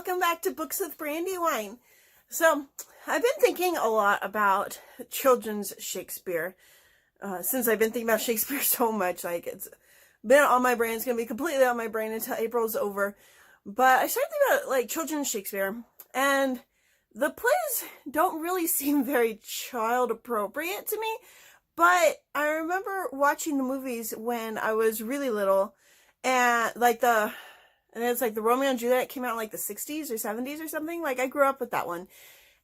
welcome back to Books with Brandywine. So, I've been thinking a lot about children's Shakespeare, since I've been thinking about Shakespeare so much. Like, it's been on my brain. It's going to be completely on my brain until April's over. But I started thinking about, like, children's Shakespeare, and the plays don't really seem very child-appropriate to me. But I remember watching the movies when I was really little, and, it's like the Romeo and Juliet came out in like the 60s or 70s or something. Like, I grew up with that one.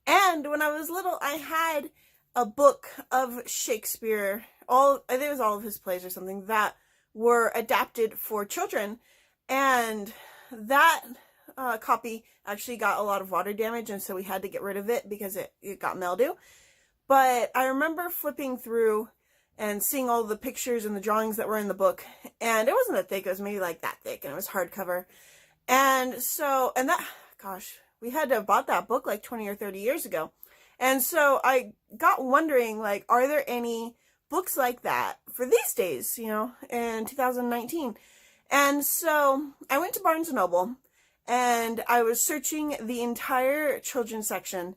And when I was little, I had a book of Shakespeare, I think it was all of his plays or something, that were adapted for children. And that copy actually got a lot of water damage, and so we had to get rid of it because it got mildew. But I remember flipping through and seeing all the pictures and the drawings that were in the book, and it wasn't that thick. It was maybe like that thick, and it was hardcover. And so, we had to have bought that book like 20 or 30 years ago. And so I got wondering, like, are there any books like that for these days, in 2019? And so I went to Barnes & Noble, and I was searching the entire children's section,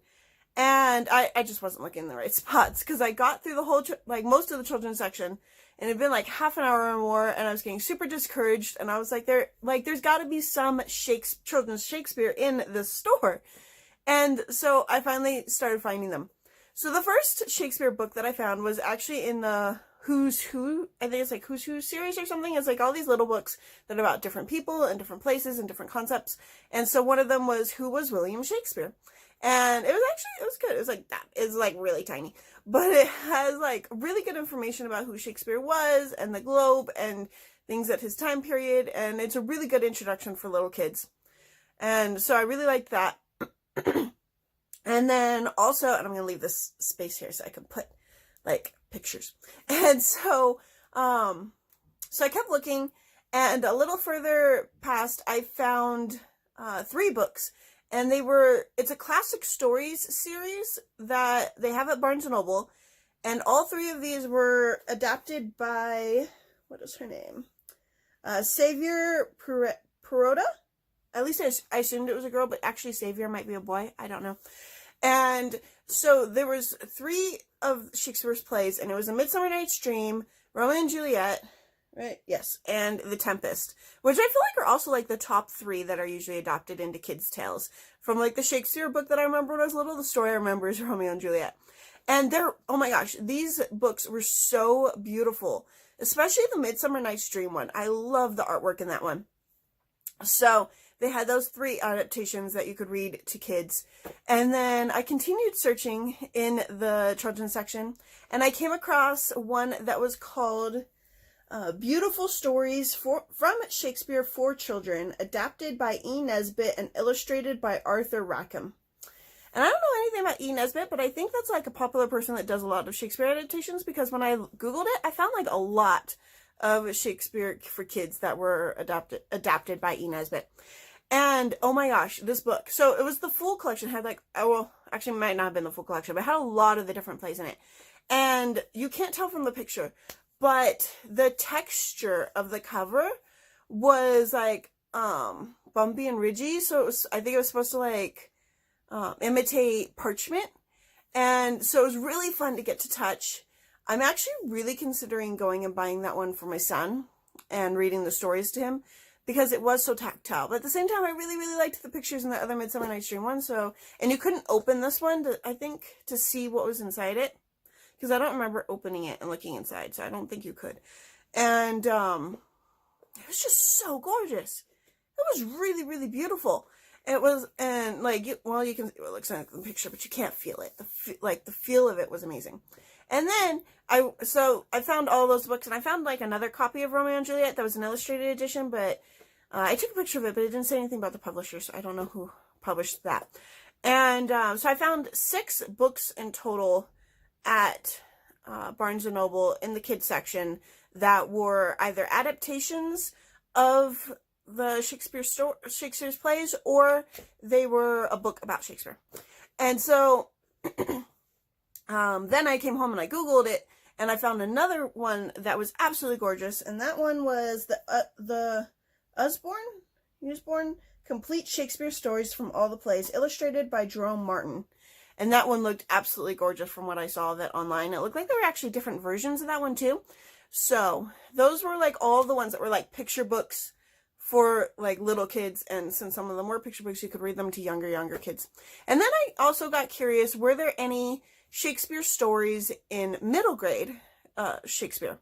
and I just wasn't looking in the right spots, because I got through the whole, most of the children's section, and it had been like half an hour or more, and I was getting super discouraged, and I was like, there's got to be some children's Shakespeare in this store. And so I finally started finding them. So the first Shakespeare book that I found was actually in the Who's Who, I think it's like Who's Who series or something. It's like all these little books that are about different people and different places and different concepts. And so one of them was Who Was William Shakespeare? And it was good. It was like that. It's like really tiny, but it has like really good information about who Shakespeare was and the Globe and things at his time period. And it's a really good introduction for little kids. And so I really liked that. And then also, and I'm going to leave this space here so I can put like pictures. And so, so I kept looking, and a little further past, I found 3 books. And it's a classic stories series that they have at Barnes & Noble. And all 3 of these were adapted by, what is her name? Saviour Pirotta? At least I assumed it was a girl, but actually Saviour might be a boy. I don't know. And so there was 3 of Shakespeare's plays, and it was A Midsummer Night's Dream, Romeo and Juliet, right? Yes. And The Tempest, which I feel like are also like the top 3 that are usually adopted into kids' tales. From like the Shakespeare book that I remember when I was little, the story I remember is Romeo and Juliet. And oh my gosh, these books were so beautiful, especially the Midsummer Night's Dream one. I love the artwork in that one. So they had those 3 adaptations that you could read to kids. And then I continued searching in the children's section, and I came across one that was called Beautiful Stories from Shakespeare for Children, adapted by E. Nesbit and illustrated by Arthur Rackham. And I don't know anything about E. Nesbit, but I think that's like a popular person that does a lot of Shakespeare adaptations, because when I Googled it, I found like a lot of Shakespeare for kids that were adapted by E. Nesbit. And oh my gosh, this book. So it was the full collection. It had like, actually it might not have been the full collection, but it had a lot of the different plays in it. And you can't tell from the picture, but the texture of the cover was like bumpy and ridgy. So I think it was supposed to like imitate parchment. And so it was really fun to get to touch. I'm actually really considering going and buying that one for my son and reading the stories to him, because it was so tactile. But at the same time, I really, really liked the pictures in the other Midsummer Night's Dream one. So, and you couldn't open this one, to see what was inside it, because I don't remember opening it and looking inside, so I don't think you could. And it was just so gorgeous. It was really, really beautiful. It was, and like, you can see what it looks like in the picture, but you can't feel it. The feel of it was amazing. And then I found all those books, and I found like another copy of Romeo and Juliet that was an illustrated edition, but I took a picture of it, but it didn't say anything about the publisher, so I don't know who published that. And so I found 6 books in total at Barnes & Noble in the kids section that were either adaptations of the Shakespeare's plays, or they were a book about Shakespeare. And so then I came home and I Googled it, and I found another one that was absolutely gorgeous, and that one was the Usborne Complete Shakespeare Stories from All the Plays, illustrated by Jerome Martin. And that one looked absolutely gorgeous from what I saw of it online. It looked like there were actually different versions of that one too. So those were like all the ones that were like picture books for like little kids. And since some of them were picture books, you could read them to younger kids. And then I also got curious, were there any Shakespeare stories in middle grade Shakespeare?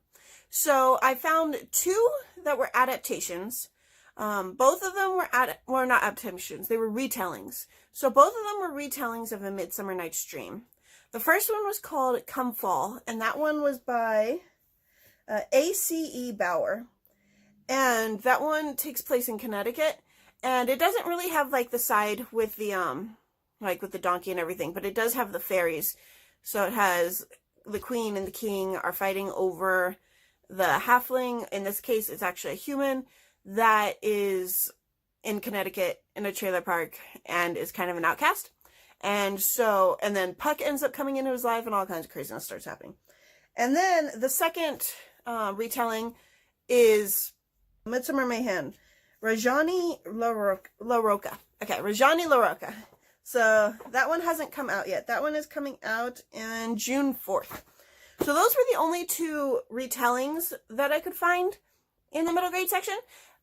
So I found 2 that were adaptations. Both of them were not adaptations, they were retellings. So both of them were retellings of A Midsummer Night's Dream. The first one was called Come Fall, and that one was by A.C.E. Bauer. And that one takes place in Connecticut, and it doesn't really have like the side with the like with the donkey and everything, but it does have the fairies. So it has the queen and the king are fighting over the halfling. In this case, it's actually a human that is in Connecticut in a trailer park and is kind of an outcast. And then Puck ends up coming into his life and all kinds of craziness starts happening. And then the second retelling is Midsummer Mayhem, Rajani LaRocca. Okay, Rajani LaRocca. So that one hasn't come out yet. That one is coming out on June 4th. So those were the only 2 retellings that I could find in the middle grade section.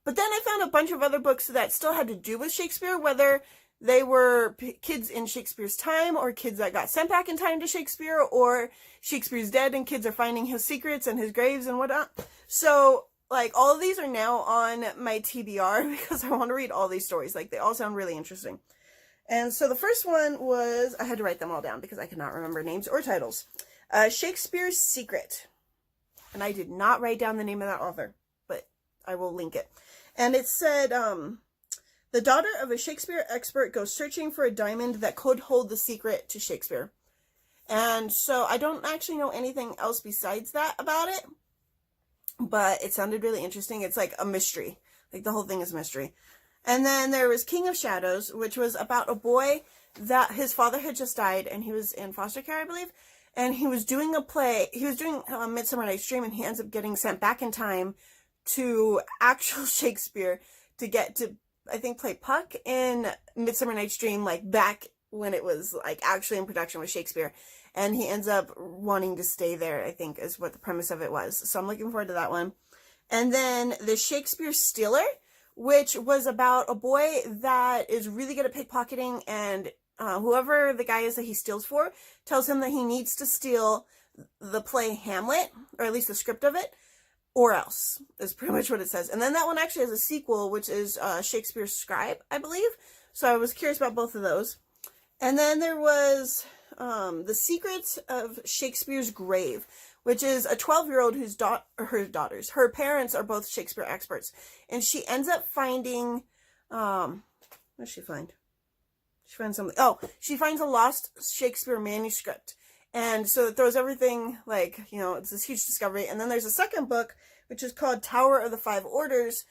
But then I found a bunch of other books that still had to do with Shakespeare, whether they were kids in Shakespeare's time or kids that got sent back in time to Shakespeare, or Shakespeare's dead and kids are finding his secrets and his graves and whatnot. So like all of these are now on my TBR because I want to read all these stories. Like they all sound really interesting. And so the first one was, I had to write them all down because I could not remember names or titles. Shakespeare's Secret. And I did not write down the name of that author, but I will link it. And it said, the daughter of a Shakespeare expert goes searching for a diamond that could hold the secret to Shakespeare. And so I don't actually know anything else besides that about it, but it sounded really interesting. It's like a mystery. Like the whole thing is a mystery. And then there was King of Shadows, which was about a boy that his father had just died and he was in foster care, I believe. And he was doing a play. He was doing Midsummer Night's Dream, and he ends up getting sent back in time to actual Shakespeare to get to, I think, play Puck in Midsummer Night's Dream, like back when it was like actually in production with Shakespeare. And he ends up wanting to stay there, I think, is what the premise of it was. So I'm looking forward to that one. And then the Shakespeare Stealer, which was about a boy that is really good at pickpocketing, and whoever the guy is that he steals for tells him that he needs to steal the play Hamlet, or at least the script of it, or else, is pretty much what it says. And then that one actually has a sequel, which is Shakespeare's Scribe, I believe. So I was curious about both of those. And then there was The Secrets of Shakespeare's Grave, which is a 12-year-old whose her parents are both Shakespeare experts. And she ends up finding, what does she find? She finds something, she finds a lost Shakespeare manuscript. And so it throws everything, like, you know, it's this huge discovery. And then there's a second book, which is called Tower of the Five Orders.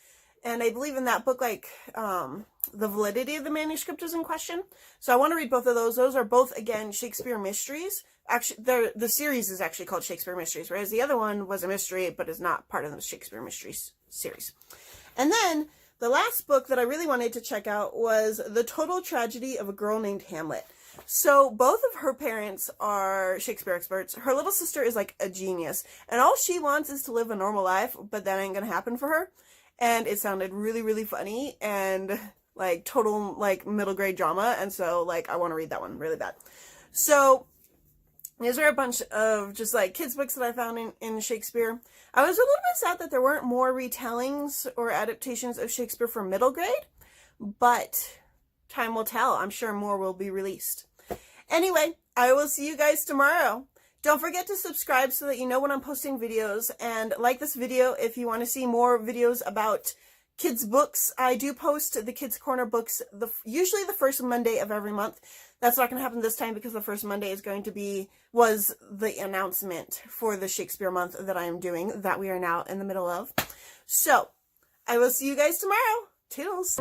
And I believe in that book, like, the validity of the manuscript is in question. So I want to read both of those. Those are both, again, Shakespeare mysteries. Actually, the series is actually called Shakespeare Mysteries, whereas the other one was a mystery, but is not part of the Shakespeare Mysteries series. And then the last book that I really wanted to check out was The Total Tragedy of a Girl Named Hamlet. So both of her parents are Shakespeare experts. Her little sister is like a genius, and all she wants is to live a normal life, but that ain't gonna happen for her. And it sounded really, really funny and like total like middle grade drama. And so like I want to read that one really bad. So these are a bunch of just like kids books that I found in Shakespeare. I was a little bit sad that there weren't more retellings or adaptations of Shakespeare for middle grade, but time will tell. I'm sure more will be released. Anyway, I will see you guys tomorrow. Don't forget to subscribe so that you know when I'm posting videos, and like this video if you want to see more videos about kids books. I do post the Kids Corner books usually the first Monday of every month. That's not going to happen this time because the first Monday was the announcement for the Shakespeare Month that I am doing, that we are now in the middle of. So I will see you guys tomorrow. Toodles.